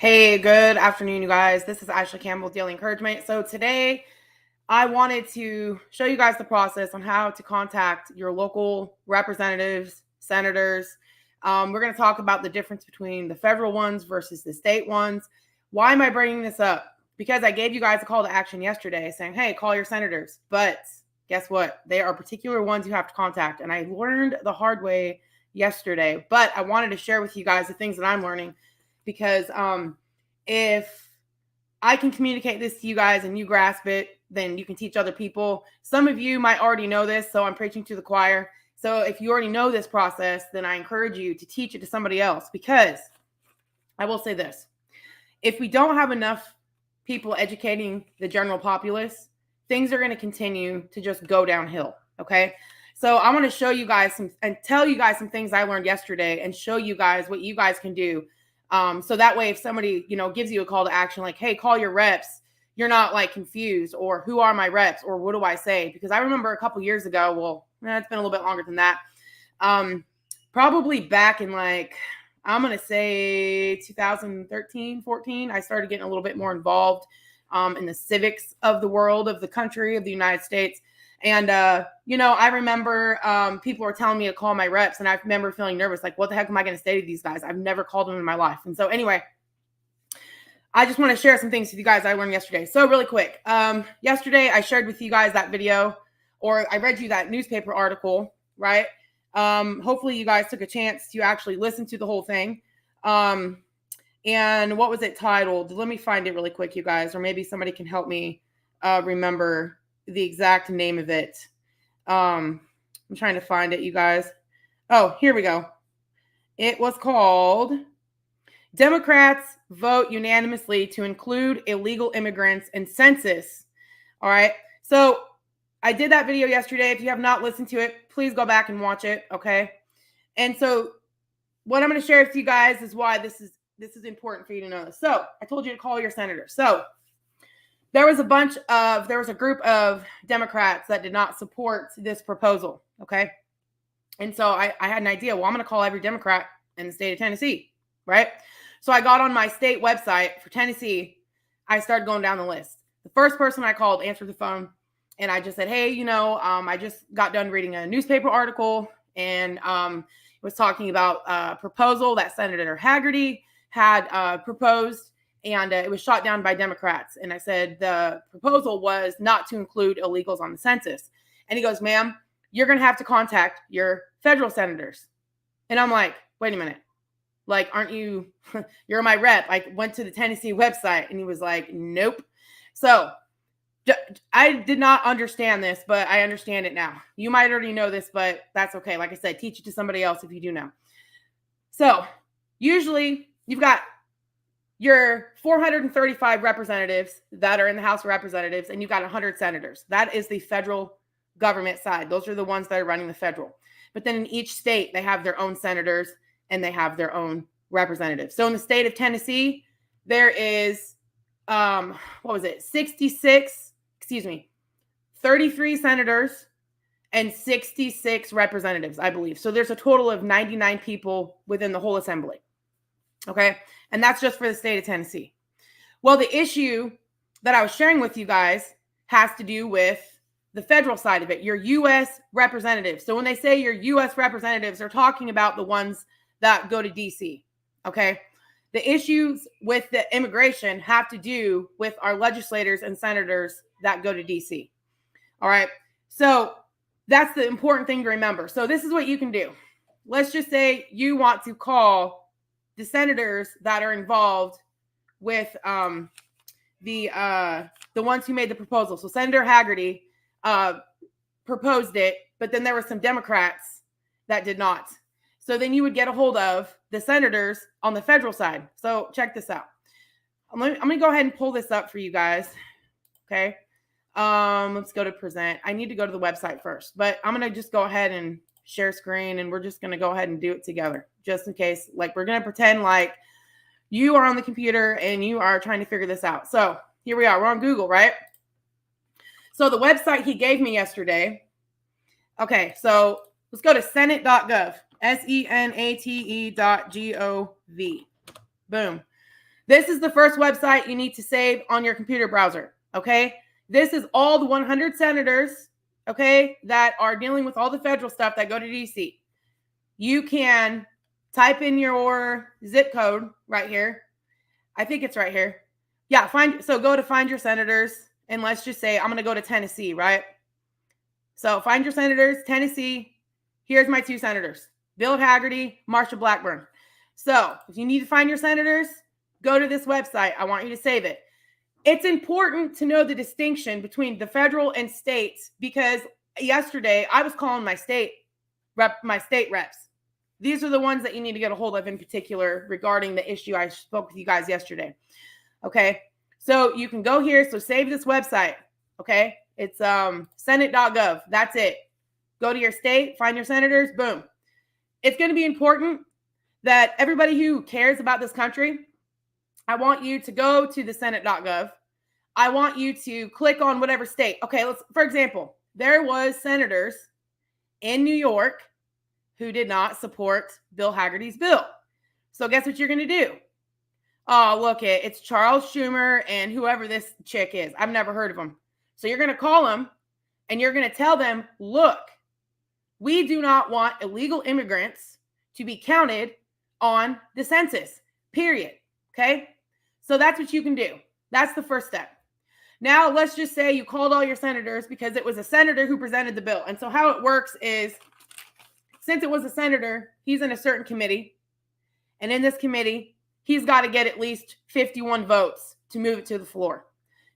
Hey, good afternoon, you guys. This is Ashley Campbell, Daily Encouragement. So today I wanted to show you guys the process on how to contact your local representatives, senators. We're going to talk about the difference between the federal ones versus the state ones. Why am I bringing this up? Because I gave you guys a call to action yesterday saying, hey, call your senators. But guess what? They are particular ones you have to contact. And I learned the hard way yesterday. But I wanted to share with you guys the things that I'm learning because if I can communicate this to you guys and you grasp it, then you can teach other people. Some of you might already know this, so I'm preaching to the choir. So if you already know this process, then I encourage you to teach it to somebody else, because I will say this. If we don't have enough people educating the general populace, things are going to continue to just go downhill, okay? So I want to show you guys and tell you guys some things I learned yesterday and show you guys what you guys can do. So that way, if somebody, gives you a call to action, like, hey, call your reps, you're not like confused, or who are my reps, or what do I say? Because I remember a couple years ago, it's been a little bit longer than that. Probably back in I'm going to say 2013, 14, I started getting a little bit more involved in the civics of the world, of the country, of the United States. And, I remember people were telling me to call my reps, and I remember feeling nervous, like, what the heck am I going to say to these guys? I've never called them in my life. And so anyway, I just want to share some things with you guys I learned yesterday. So really quick, yesterday I shared with you guys that video, or I read you that newspaper article, right? Hopefully you guys took a chance to actually listen to the whole thing. And what was it titled? Let me find it really quick, you guys, or maybe somebody can help me remember the exact name of it. I'm trying to find it, you guys. Oh, here we go. It was called Democrats Vote Unanimously to Include Illegal Immigrants in Census. All right. So I did that video yesterday. If you have not listened to it, please go back and watch it. Okay. And so what I'm going to share with you guys is why this is important for you to know. So I told you to call your senator. So there was a group of Democrats that did not support this proposal. Okay. And so I had an idea. Well, I'm going to call every Democrat in the state of Tennessee. Right. So I got on my state website for Tennessee. I started going down the list. The first person I called answered the phone, and I just said, hey, I just got done reading a newspaper article, and it was talking about a proposal that Senator Hagerty had proposed, and it was shot down by Democrats. And I said the proposal was not to include illegals on the census. And he goes, ma'am, you're going to have to contact your federal senators. And I'm like, wait a minute. Like, aren't you, you're my rep. I went to the Tennessee website, and he was like, nope. So I did not understand this, but I understand it now. You might already know this, but that's okay. Like I said, teach it to somebody else if you do know. So usually you've got your 435 representatives that are in the House of Representatives, and you've got 100 senators. That is the federal government side. Those are the ones that are running the federal. But then in each state, they have their own senators and they have their own representatives. So in the state of Tennessee, there is, 33 senators and 66 representatives, I believe. So there's a total of 99 people within the whole assembly. Okay. And that's just for the state of Tennessee. Well, the issue that I was sharing with you guys has to do with the federal side of it, your U.S. representatives. So when they say your U.S. representatives, they're talking about the ones that go to D.C. Okay. The issues with the immigration have to do with our legislators and senators that go to D.C. All right. So that's the important thing to remember. So this is what you can do. Let's just say you want to call the senators that are involved with the ones who made the proposal. So Senator Hagerty proposed it, but then there were some Democrats that did not. So then you would get a hold of the senators on the federal side. So check this out. I'm going to go ahead and pull this up for you guys. Okay. Let's go to present. I need to go to the website first, but I'm going to just go ahead and share screen, and we're just going to go ahead and do it together, just in case. Like, we're going to pretend like you are on the computer and you are trying to figure this out. So here we are. We're on Google, right? So the website he gave me yesterday. Okay, so let's go to senate.gov, senate.gov. Boom. This is the first website you need to save on your computer browser, okay? This is all the 100 senators, okay, that are dealing with all the federal stuff that go to DC. You can type in your zip code right here. I think it's right here. Yeah, go to find your senators, and let's just say I'm going to go to Tennessee, right? So find your senators, Tennessee. Here's my 2 senators, Bill Hagerty, Marsha Blackburn. So if you need to find your senators, go to this website. I want you to save it. It's important to know the distinction between the federal and states, because yesterday I was calling my state reps. These are the ones that you need to get a hold of in particular regarding the issue I spoke with you guys yesterday. Okay, so you can go here. So save this website. Okay, it's senate.gov. That's it. Go to your state, find your senators. Boom. It's going to be important that everybody who cares about this country, I want you to go to the senate.gov. I want you to click on whatever state. Okay, for example, there was senators in New York who did not support Bill Hagerty's bill. So guess what you're going to do? Oh, look, it's Charles Schumer and whoever this chick is. I've never heard of them. So you're going to call them and you're going to tell them, look, we do not want illegal immigrants to be counted on the census, period. Okay? So that's what you can do. That's the first step. Now, let's just say you called all your senators because it was a senator who presented the bill. And so how it works is, since it was a senator, he's in a certain committee. And in this committee, he's got to get at least 51 votes to move it to the floor.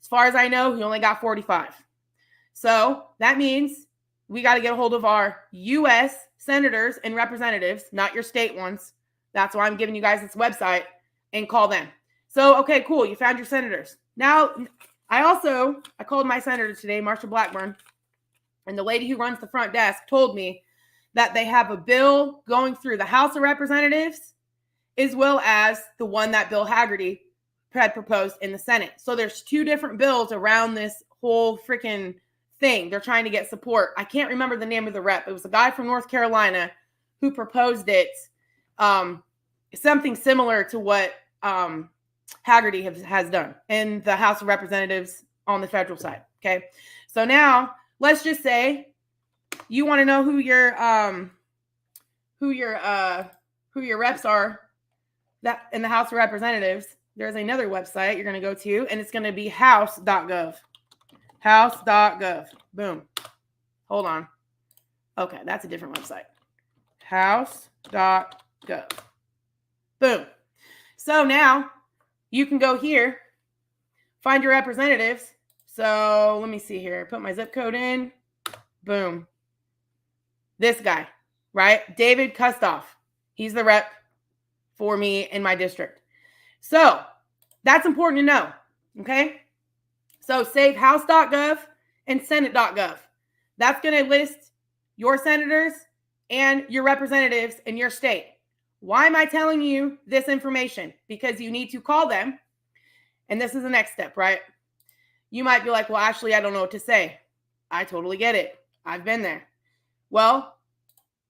As far as I know, he only got 45. So that means we got to get a hold of our U.S. senators and representatives, not your state ones. That's why I'm giving you guys this website, and call them. So, okay, cool. You found your senators. Now, I called my senator today, Marsha Blackburn, and the lady who runs the front desk told me that they have a bill going through the House of Representatives as well as the one that Bill Hagerty had proposed in the Senate. So there's 2 different bills around this whole freaking thing. They're trying to get support. I can't remember the name of the rep. It was a guy from North Carolina who proposed it, something similar to what Hagerty has done in the House of Representatives on the federal side. Okay. So now let's just say you want to know who your reps are that in the House of Representatives. There's another website you're going to go to, and it's going to be house.gov. House.gov. Boom. Hold on. Okay, that's a different website. House.gov. Boom. So now you can go here, find your representatives. So let me see here. Put my zip code in. Boom. This guy, right? David Kustoff. He's the rep for me in my district. So that's important to know. Okay. So save house.gov and senate.gov. That's going to list your senators and your representatives in your state. Why am I telling you this information? Because you need to call them. And this is the next step, right? You might be like, well, Ashley, I don't know what to say. I totally get it. I've been there. Well,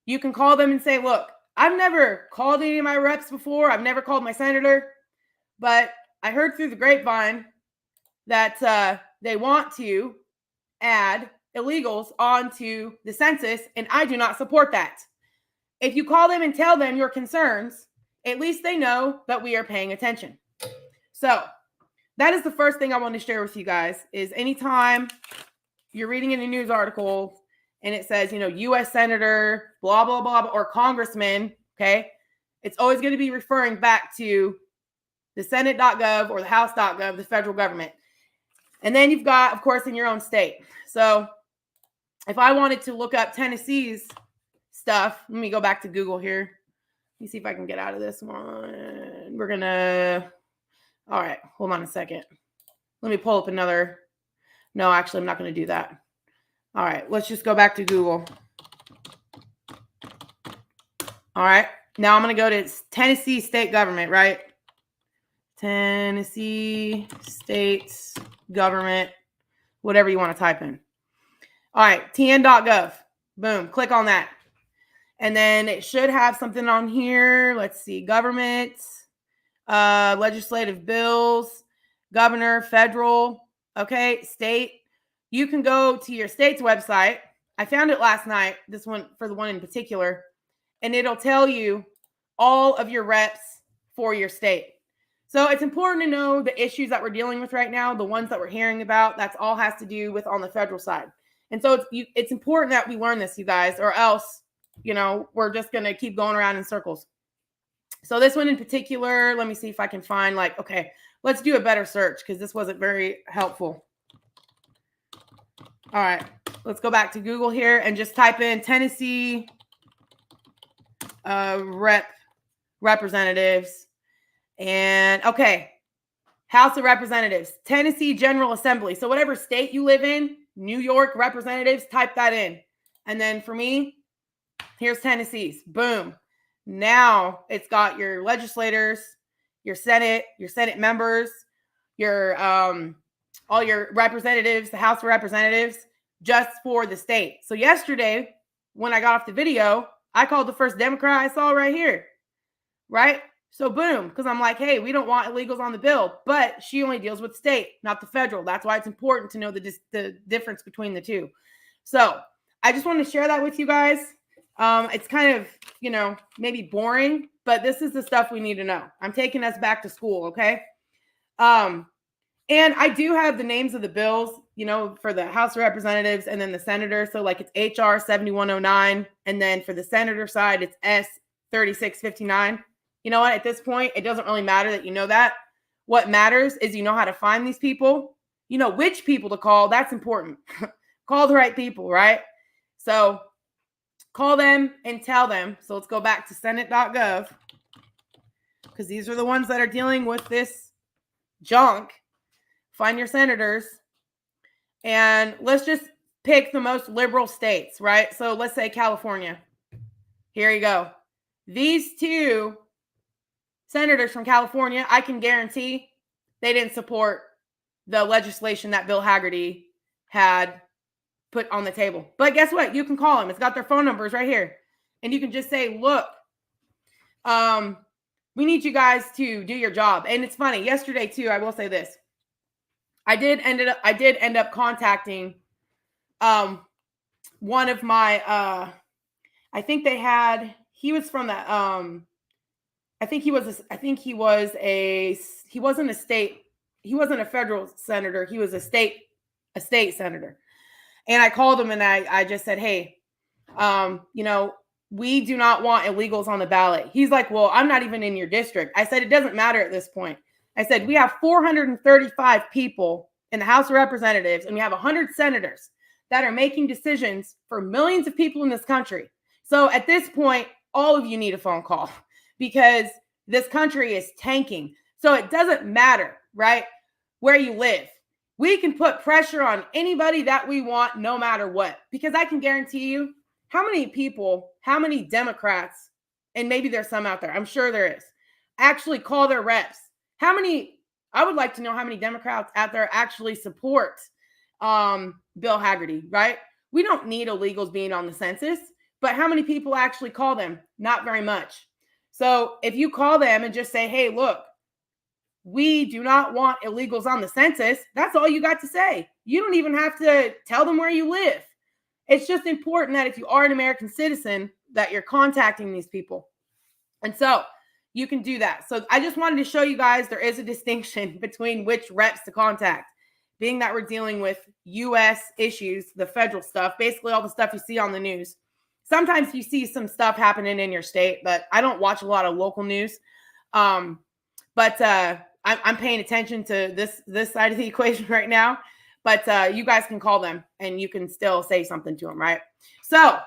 you can call them and say, look, I've never called any of my reps before. I've never called my senator, but I heard through the grapevine that they want to add illegals onto the census, and I do not support that. If you call them and tell them your concerns, at least they know that we are paying attention. So that is the first thing I want to share with you guys is anytime you're reading in a news article and it says, U.S. Senator, blah, blah, blah, or Congressman, okay, it's always going to be referring back to the Senate.gov or the House.gov, the federal government. And then you've got, of course, in your own state. So if I wanted to look up Tennessee's stuff, let me go back to Google here. Let me see if I can get out of this one. All right, hold on a second. Let me pull up another. No, actually, I'm not going to do that. All right, let's just go back to Google. All right, now I'm going to go to Tennessee state government, right? Tennessee state government, whatever you want to type in. All right, tn.gov. Boom, click on that. And then it should have something on here. Let's see, government. legislative bills, governor, federal, okay, state. You can go to your state's website. I found it last night, this one for the one in particular, and it'll tell you all of your reps for your state. So it's important to know the issues that we're dealing with right now, the ones that we're hearing about. That's all has to do with on the federal side. And so it's important that we learn this, you guys, or else, we're just going to keep going around in circles. So this one in particular, let me see if I can find okay, let's do a better search because this wasn't very helpful. All right, let's go back to Google here and just type in Tennessee representatives. And okay, House of Representatives, Tennessee General Assembly. So whatever state you live in, New York representatives, type that in. And then for me, here's Tennessee's. Boom. Now it's got your legislators, your Senate members, your all your representatives, the House of Representatives, just for the state. So yesterday, when I got off the video, I called the first Democrat I saw right here, right? So boom, because I'm like, hey, we don't want illegals on the bill, but she only deals with state, not the federal. That's why it's important to know the difference between the two. So I just wanted to share that with you guys. It's kind of, maybe boring, but this is the stuff we need to know. I'm taking us back to school, okay? And I do have the names of the bills, for the House of Representatives and then the senators. So like it's HR 7109. And then for the senator side, it's S 3659. You know what? At this point, it doesn't really matter that you know that. What matters is you know how to find these people. You know which people to call. That's important. Call the right people, right? So call them and tell them. So let's go back to senate.gov because these are the ones that are dealing with this junk. Find your senators. And let's just pick the most liberal states, right? So let's say California. Here you go. These two senators from California, I can guarantee they didn't support the legislation that Bill Hagerty had put on the table. But guess what? You can call them. It's got their phone numbers right here. And you can just say, look, we need you guys to do your job. And it's funny. Yesterday, too, I will say this. I did end up contacting one of my I think he was from the he wasn't a federal senator. He was a state senator. And I called him and I just said, hey, we do not want illegals on the ballot. He's like, well, I'm not even in your district. I said, it doesn't matter at this point. I said, we have 435 people in the House of Representatives and we have 100 senators that are making decisions for millions of people in this country. So at this point, all of you need a phone call because this country is tanking. So it doesn't matter, right, where you live. We can put pressure on anybody that we want, no matter what, because I can guarantee you how many Democrats, and maybe there's some out there, I'm sure there is, actually call their reps. I would like to know how many Democrats out there actually support Bill Hagerty, right? We don't need illegals being on the census, but how many people actually call them? Not very much. So if you call them and just say, hey, look, we do not want illegals on the census, that's all you got to say. You don't even have to tell them where you live. It's just important that if you are an American citizen, that you're contacting these people. And so you can do that. So I just wanted to show you guys there is a distinction between which reps to contact, being that we're dealing with U.S. issues, the federal stuff, basically all the stuff you see on the news. Sometimes you see some stuff happening in your state, but I don't watch a lot of local news. But I'm paying attention to this side of the equation right now. But you guys can call them and you can still say something to them, right? So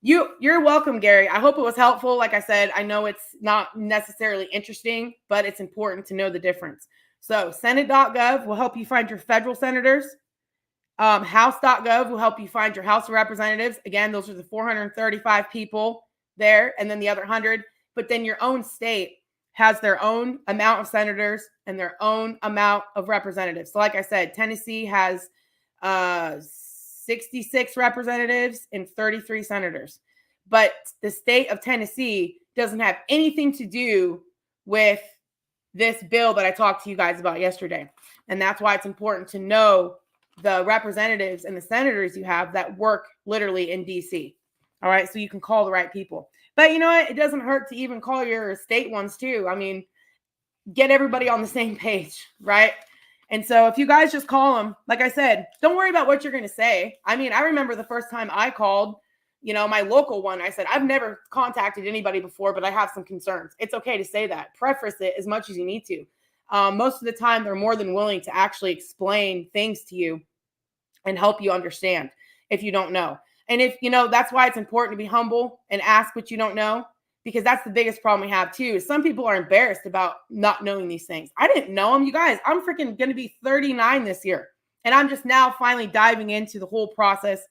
you're welcome, Gary. I hope it was helpful. Like I said, I know it's not necessarily interesting, but it's important to know the difference. So Senate.gov will help you find your federal senators. House.gov will help you find your House of Representatives. Again, those are the 435 people there, and then the other 100. But then your own state has their own amount of senators and their own amount of representatives. So like I said, Tennessee has 66 representatives and 33 senators. But the state of Tennessee doesn't have anything to do with this bill that I talked to you guys about yesterday. And that's why it's important to know the representatives and the senators you have that work literally in DC. All right. So you can call the right people. But you know what? It doesn't hurt to even call your state ones too. I mean, get everybody on the same page, right? And so if you guys just call them, like I said, don't worry about what you're going to say. I mean, I remember the first time I called, my local one, I said, I've never contacted anybody before, but I have some concerns. It's okay to say that. Preface it as much as you need to. Most of the time, they're more than willing to actually explain things to you and help you understand if you don't know. And if, that's why it's important to be humble and ask what you don't know, because that's the biggest problem we have too. Is some people are embarrassed about not knowing these things. I didn't know them, you guys. I'm freaking going to be 39 this year. And I'm just now finally diving into the whole process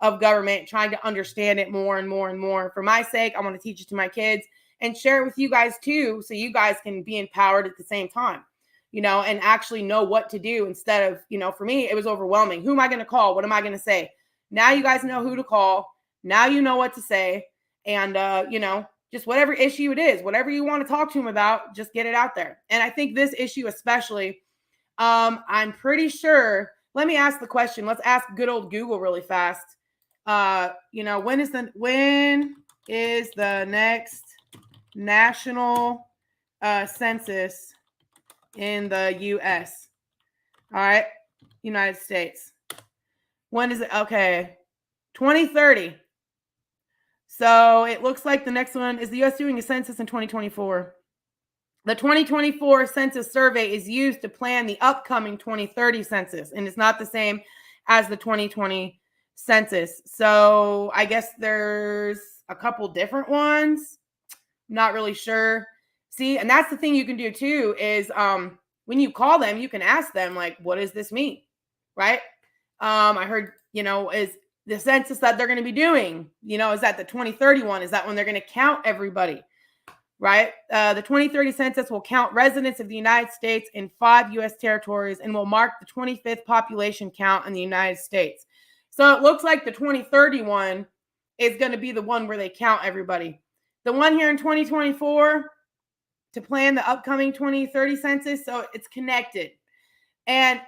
of government, trying to understand it more and more and more. For my sake, I want to teach it to my kids and share it with you guys too, so you guys can be empowered at the same time, and actually know what to do instead of, for me, it was overwhelming. Who am I going to call? What am I going to say? Now you guys know who to call. Now you know what to say. And, just whatever issue it is, whatever you want to talk to them about, just get it out there. And I think this issue especially, I'm pretty sure, let me ask the question. Let's ask good old Google really fast. When is the next national census in the U.S.? All right, United States. When is it? Okay, 2030. So it looks like the next one is the U.S. doing a census in 2024. The 2024 census survey is used to plan the upcoming 2030 census, and it's not the same as the 2020 census. So I guess there's a couple different ones. Not really sure. See, and that's the thing you can do too is when you call them, you can ask them, like, what does this mean? Right? I heard, is the census that they're going to be doing, is that the 2031? Is that when they're going to count everybody? Right? The 2030 census will count residents of the United States in 5 U.S. territories and will mark the 25th population count in the United States. So it looks like the 2031 is going to be the one where they count everybody. The one here in 2024 to plan the upcoming 2030 census, so it's connected. And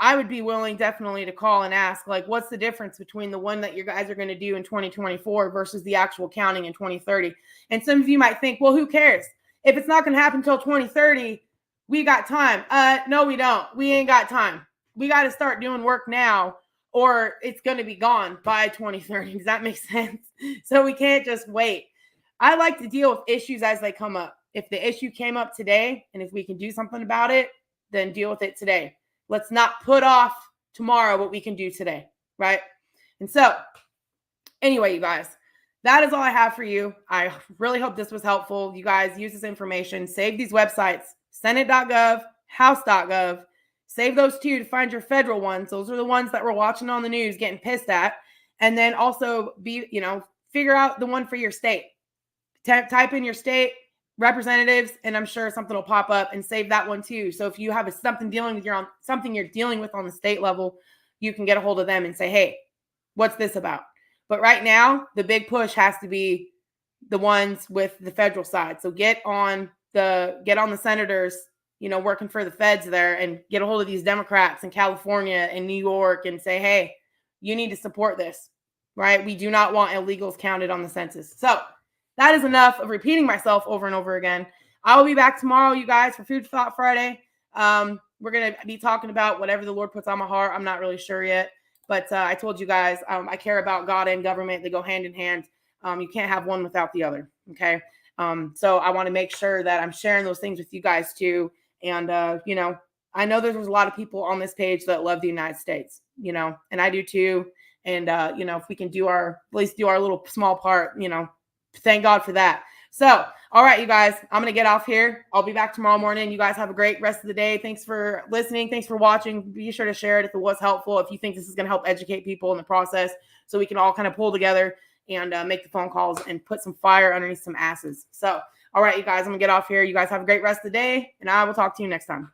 I would be willing definitely to call and ask, like, what's the difference between the one that you guys are going to do in 2024 versus the actual counting in 2030? And some of you might think, well, who cares? If it's not going to happen until 2030, we got time. No, we don't. We ain't got time. We got to start doing work now, or it's going to be gone by 2030. Does that make sense? So we can't just wait. I like to deal with issues as they come up. If the issue came up today, and if we can do something about it, then deal with it today. Let's not put off tomorrow what we can do today, right? And so, anyway, you guys, that is all I have for you. I really hope this was helpful. You guys use this information. Save these websites, senate.gov, house.gov. Save those two to find your federal ones. Those are the ones that we're watching on the news getting pissed at. And then also figure out the one for your state. Type in your state representatives, and I'm sure something will pop up, and save that one too. So if you have something you're dealing with on the state level, you can get a hold of them and say, hey, what's this about? But right now, the big push has to be the ones with the federal side. So get on the senators, working for the feds there, and get a hold of these Democrats in California and New York and say, hey, you need to support this, right? We do not want illegals counted on the census. So that is enough of repeating myself over and over again. I will be back tomorrow, you guys, for Food for Thought Friday. We're going to be talking about whatever the Lord puts on my heart. I'm not really sure yet. But I told you guys, I care about God and government. They go hand in hand. You can't have one without the other. Okay. So I want to make sure that I'm sharing those things with you guys too. And, I know there's a lot of people on this page that love the United States, and I do too. And, if we can at least do our little small part, thank God for that. So, all right, you guys, I'm going to get off here. I'll be back tomorrow morning. You guys have a great rest of the day. Thanks for listening. Thanks for watching. Be sure to share it if it was helpful, if you think this is going to help educate people in the process, so we can all kind of pull together and make the phone calls and put some fire underneath some asses. So, all right, you guys, I'm going to get off here. You guys have a great rest of the day, and I will talk to you next time.